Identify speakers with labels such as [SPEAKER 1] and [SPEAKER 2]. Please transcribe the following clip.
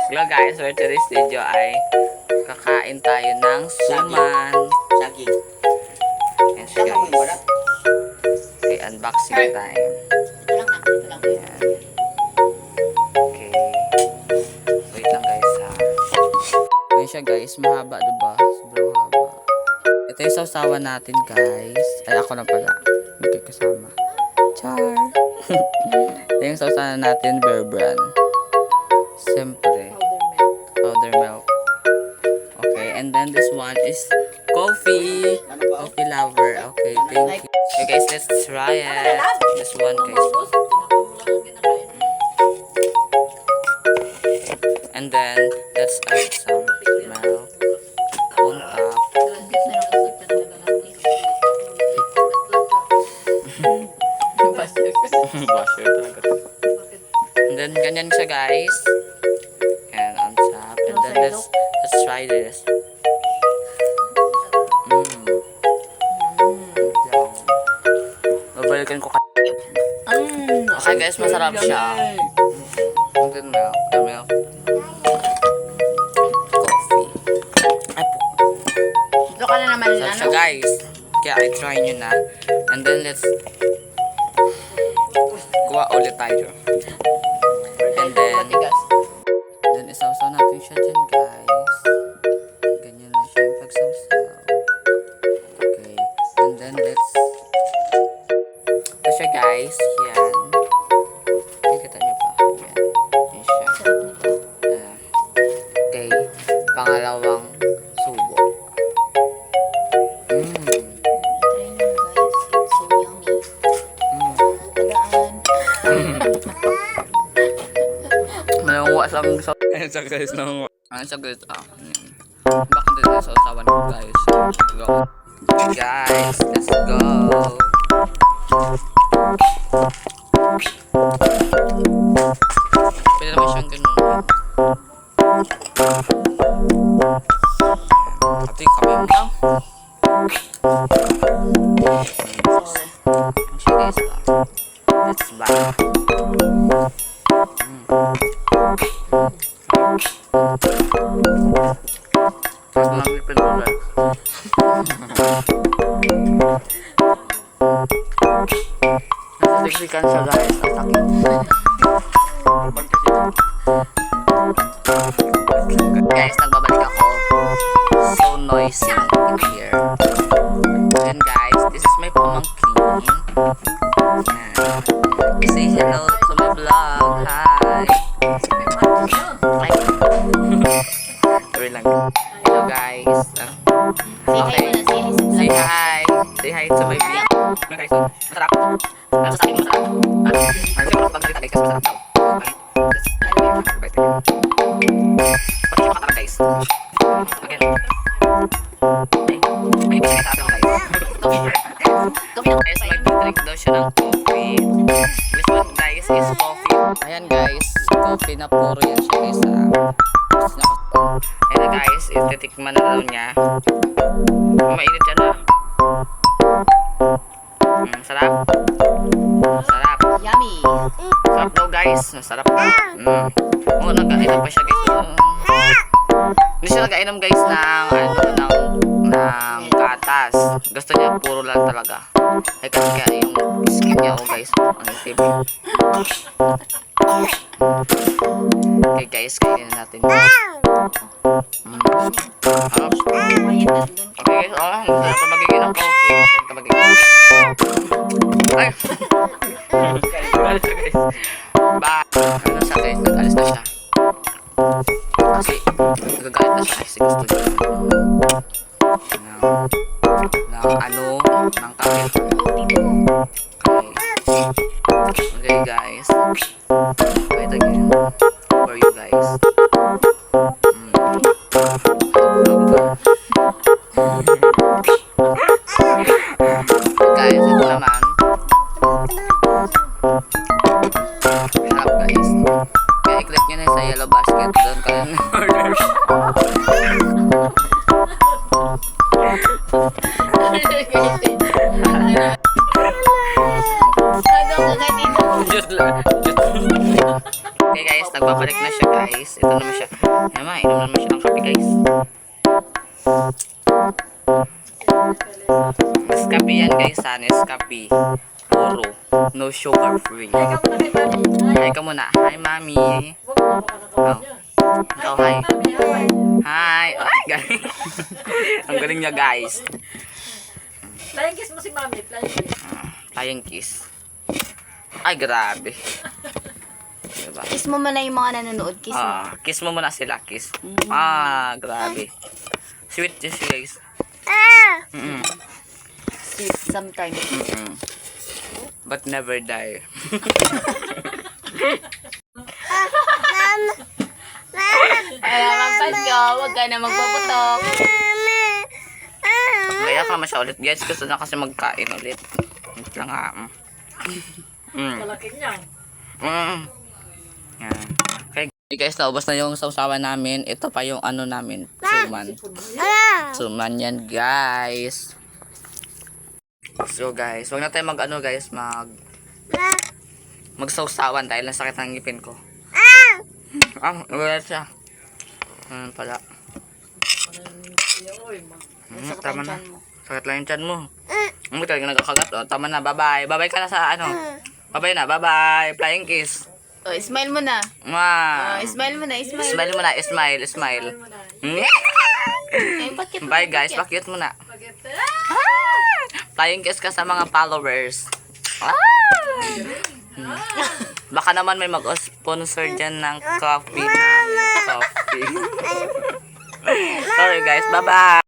[SPEAKER 1] Hello guys, for today's video ay kakain tayo ng suman.
[SPEAKER 2] Saging.
[SPEAKER 1] Yes guys. Okay, unboxing time. Ayan. Okay. Wait lang guys ha. Ayan siya guys, mahaba diba? Sobrang haba. Ito yung sausawan natin guys. Ay ako lang pala. Hindi kasama. Char! Ito yung sausawan natin, Bear Brand. Siyempre. Powder milk. Okay, and then this one is coffee. Coffee lover. Okay, thank you. Okay guys, let's try it. This one guys. And then, let's add some milk on top. Basher talaga to. And then, ganyan siya guys. And on top. And then, let's try this. Babalikan ko okay guys, masarap siya. And then, milk. The milk. Coffee. Ay po.
[SPEAKER 2] Ito ka na naman
[SPEAKER 1] Sarap siya guys. Kaya I try nyo na. And then, let's kuha ulit tayo. And then isawsaw natin siya dyan guys. Ganyan na siya yung pagsawsaw. Okay. And then let's ito siya guys. Yan. Kita nyo pa. Yan. Yan siya. Okay. Pangalawang subo. Malawang sa ayun siya guys. Ayun siya guys. Bakit din sa usawan ko guys. Go. Guys, let's go. Pwede naman siyang ganun. Ito yung kami mo. Siya guys. Let's buy. Kami penulat. Nasiksikan siya guys. Ang sakit. Guys, nagbabalik ako. So noisy in here. Then guys, this is my pamangkin. Say hello to my vlog. Hi. Hi. Sorry lang. Hello guys. Okay. Say hi. Say hi to my vlog. Guys, masarap. Ano sa akin masarap? Ano siya pag nalita guys, masarap daw. Pati siya makatarap guys. Again. May bisita sa atin guys. Guys, mag-drink daw siya ng coffee. This one guys is coffee. Ayan guys, coffee na puro yan siya guys. Ayan guys, ititikman na daw niya. Mainit yan ah. Sarap. Sarap.
[SPEAKER 2] Yummy.
[SPEAKER 1] Sarap daw guys. Sarap na. Oo, nagkainom pa siya guys. Hindi siya nagkainom guys ng gatas. Gusto niya puro lang talaga. Ay kasi kaya yung skin niya guys. Ang itim. Okay guys, kainin natin. Okay guys, hindi ka magiging ng coffee. Hindi ka magiging. Ay! Alis na guys. Ano siya guys, nag-alis na siya. Kasi nagagalit na siya kasi gusto niya ng kape. Okay guys, wait again for you guys. Guys, ito naman sarap guys. Kaya i-click nyo na sa yellow basket. Doon ka lang order. Just Okay guys, nagbabalik na siya guys. Ito naman siya. Ayan ma, inom naman siya ng kape guys. Nescafe yan guys ha, Nescafe. Puro. No sugar free. Hi ka muna. Hi mami. Oh. Ikaw hi. Hi. Ay, galing. Ang galing niya guys.
[SPEAKER 3] Flying kiss mo si Mami. Flying kiss.
[SPEAKER 1] Flying kiss. Ay, grabe. Diba?
[SPEAKER 2] Kiss mo muna yung mga nanonood. Kiss mo.
[SPEAKER 1] Kiss mo muna sila, kiss. Grabe. Sweet yun siya, guys.
[SPEAKER 2] Sweet sometimes.
[SPEAKER 1] But never die.
[SPEAKER 2] Ay, magpad ka. Huwag ka na magpaputok.
[SPEAKER 1] Kaya ka naman siya ulit, guys. Gusto na kasi magkain ulit. Ito lang ha.
[SPEAKER 3] Malaki niya.
[SPEAKER 1] Yan. Okay, guys, naubos na yung sausawan namin. Ito pa yung ano namin. Suman. Suman yan, guys. So, guys, wag na tayo mag-ano, guys, magsausawan dahil nasakit ang ngipin ko. Nagulat siya. Pala. Tama na. Sakit lang yung tiyan mo. Hindi talaga nagkakagat. Tama na, bye-bye. Bye-bye ka na sa ano. Bye-bye na, bye-bye. Flying kiss.
[SPEAKER 2] Oh, smile mo na. Smile mo na, smile.
[SPEAKER 1] Smile mo na, smile, smile. Bye guys, pakit mo na. Flying kiss ka sa mga followers. Baka naman may mag-sponsor dyan ng coffee namin. Coffee. Sorry guys, bye-bye.